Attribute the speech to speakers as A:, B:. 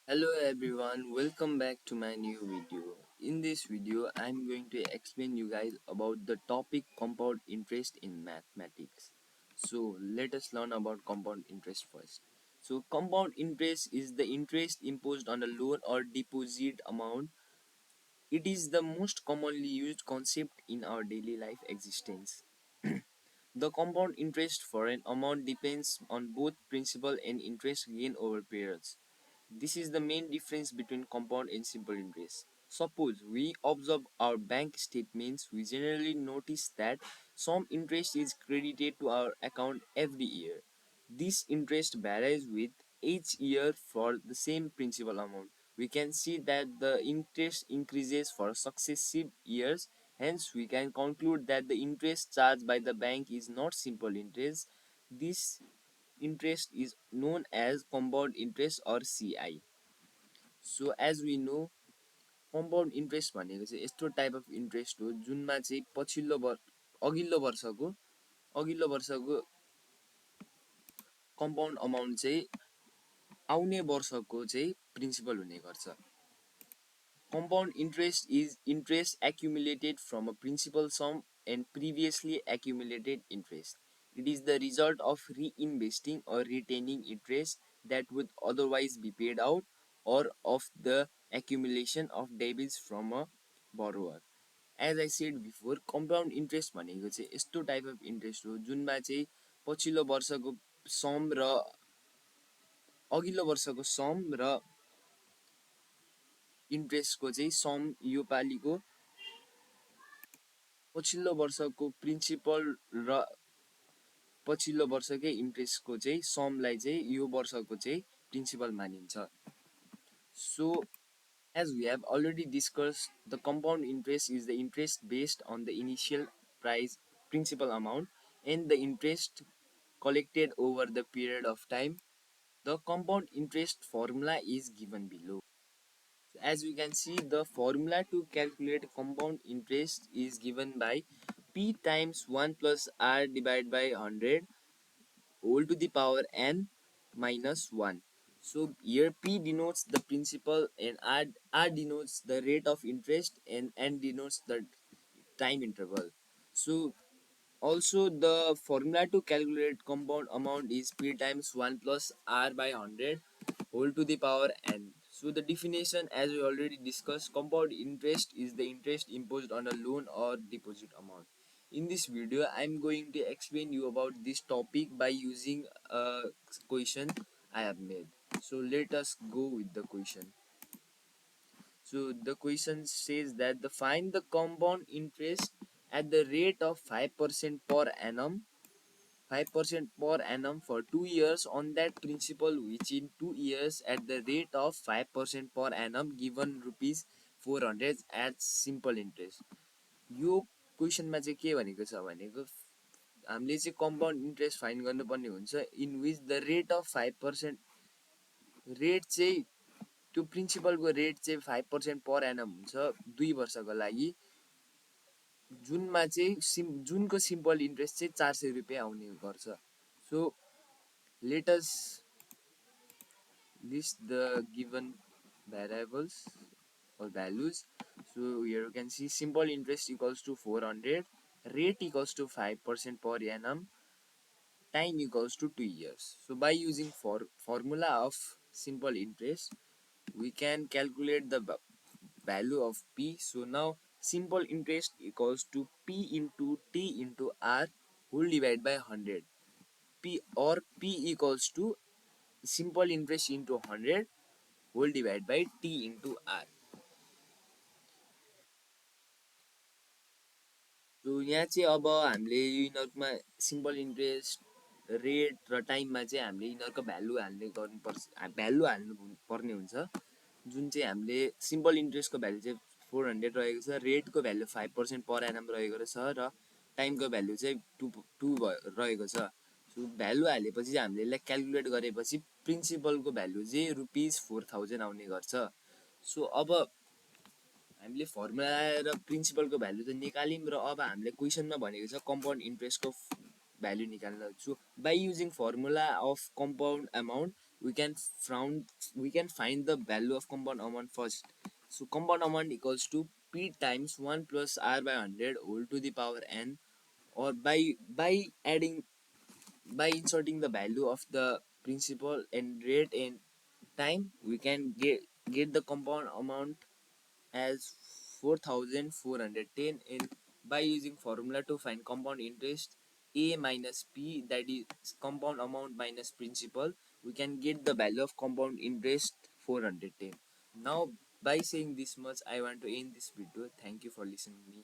A: Hello everyone, welcome back to my new video. In this video, I'm going to explain you guys about the topic compound interest in mathematics. So let us learn about compound interest first. So compound interest is the interest imposed on a loan or deposit amount. It is the most commonly used concept in our daily life existence. The compound interest for an amount depends on both principal and interest gained over periods. This is the main difference between compound and simple interest. Suppose we observe our bank statements, we generally notice that some interest is credited to our account every year. This interest varies with each year for the same principal amount. We can see that the interest increases for successive years. Hence, we can conclude that the interest charged by the bank is not simple interest. This interest is known as compound interest or CI. So as we know compound interest भनेको चाहिँ यस्तो type of interest हो जुनमा चाहिँ अघिल्लो वर्षको अघिल्लो वर्षको कम्पाउन्ड अमाउन्ट चाहिँ आउने वर्षको चाहिँ प्रिन्सिपल हुने गर्छ Compound interest is interest accumulated from a principal sum and previously accumulated interest. It is the result of reinvesting or retaining interest that would otherwise be paid out or of the accumulation of debits from a borrower. As I said before, compound interest भनेको चाहिँ यस्तो type of interest हो जुनमा चाहिँ पछिल्लो वर्षको some र अघिल्लो वर्षको सम र इन्ट्रेस्टको चाहिँ सम यो पालिको पछिल्लो वर्षको प्रिन्सिपल र पछिल्लो वर्षकै इन्ट्रेस्टको चाहिँ समलाई चाहिँ यो वर्षको चाहिँ प्रिन्सिपल मानिन्छ so as we have already discussed, the compound interest is the interest based on the initial price principal amount and the interest collected over the period of time. The compound interest formula is given below. As we can see, the formula to calculate compound interest is given by p times 1 plus r divided by 100 whole to the power n minus 1. So here p denotes the principal and r denotes the rate of interest and n denotes the time interval. So also the formula to calculate compound amount is p times 1 plus r by 100 whole to the power n. So the definition, as we already discussed, compound interest is the interest imposed on a loan or deposit amount. In this video, I am going to explain you about this topic by using a question I have made. So let us go with the question. So the question says that the find the compound interest at the rate of 5% per annum 5% per annum for 2 years on that principal which in 2 years at the rate of 5% per annum given rupees 400 at simple interest. यो क्वेसनमा चाहिँ के भनेको छ भनेको हामीले चाहिँ compound interest find गर्नुपर्ने हुन्छ in which the rate of 5% rate चाहिँ त्यो प्रिन्सिपलको रेट चाहिँ 5% पर एनम हुन्छ 2 वर्षको लागि जुनमा चाहिँ जुनको सिम्पल इन्ट्रेस्ट चाहिँ 400 रुपियाँ आउने गर्छ so let us list the given variables or values. So here you can see simple interest equals to 400, rate equals to 5% per annum, time equals to 2 years. So by using formula of simple interest, we can calculate the value of P. So now simple interest equals to P into T into R whole divided by 100. P or P equals to simple interest into 100 whole divided by T into R. So यहाँ चाहिँ अब हामीले यिनीहरूमा simple interest rate र टाइममा चाहिँ हामीले यिनीहरूको भ्यालु हाल्ने गर्नुपर्छ भ्यालु हाल्नु पर्ने हुन्छ जुन चाहिँ हामीले सिम्पल इन्ट्रेस्टको भ्यालु चाहिँ 400 रहेको छ रेटको भ्यालु 5% पर एनम रहेको रहेछ र टाइमको भ्यालु चाहिँ टू रहेको छ सो भ्यालु हालेपछि चाहिँ हामीले यसलाई क्यालकुलेट गरेपछि प्रिन्सिपलको भ्यालु चाहिँ रुपिस 4000 आउने गर्छ सो अब हामीले फर्मुला र प्रिन्सिपलको भ्यालु त निकाल्यौँ र अब हामीले क्वेसनमा भनेको छ कम्पाउन्ड इन्ट्रेस्टको भ्यालु निकाल्न so by using formula of compound amount we can find the value of compound amount first. So compound amount equals to p times 1 plus r by 100 whole to the power n, or by inserting the value of the principal and rate and time, we can get the compound amount as 4410. And by using formula to find compound interest, a minus p, that is compound amount minus principal, we can get the value of compound interest 410. Now by saying this much, I want to end this video. Thank you for listening me.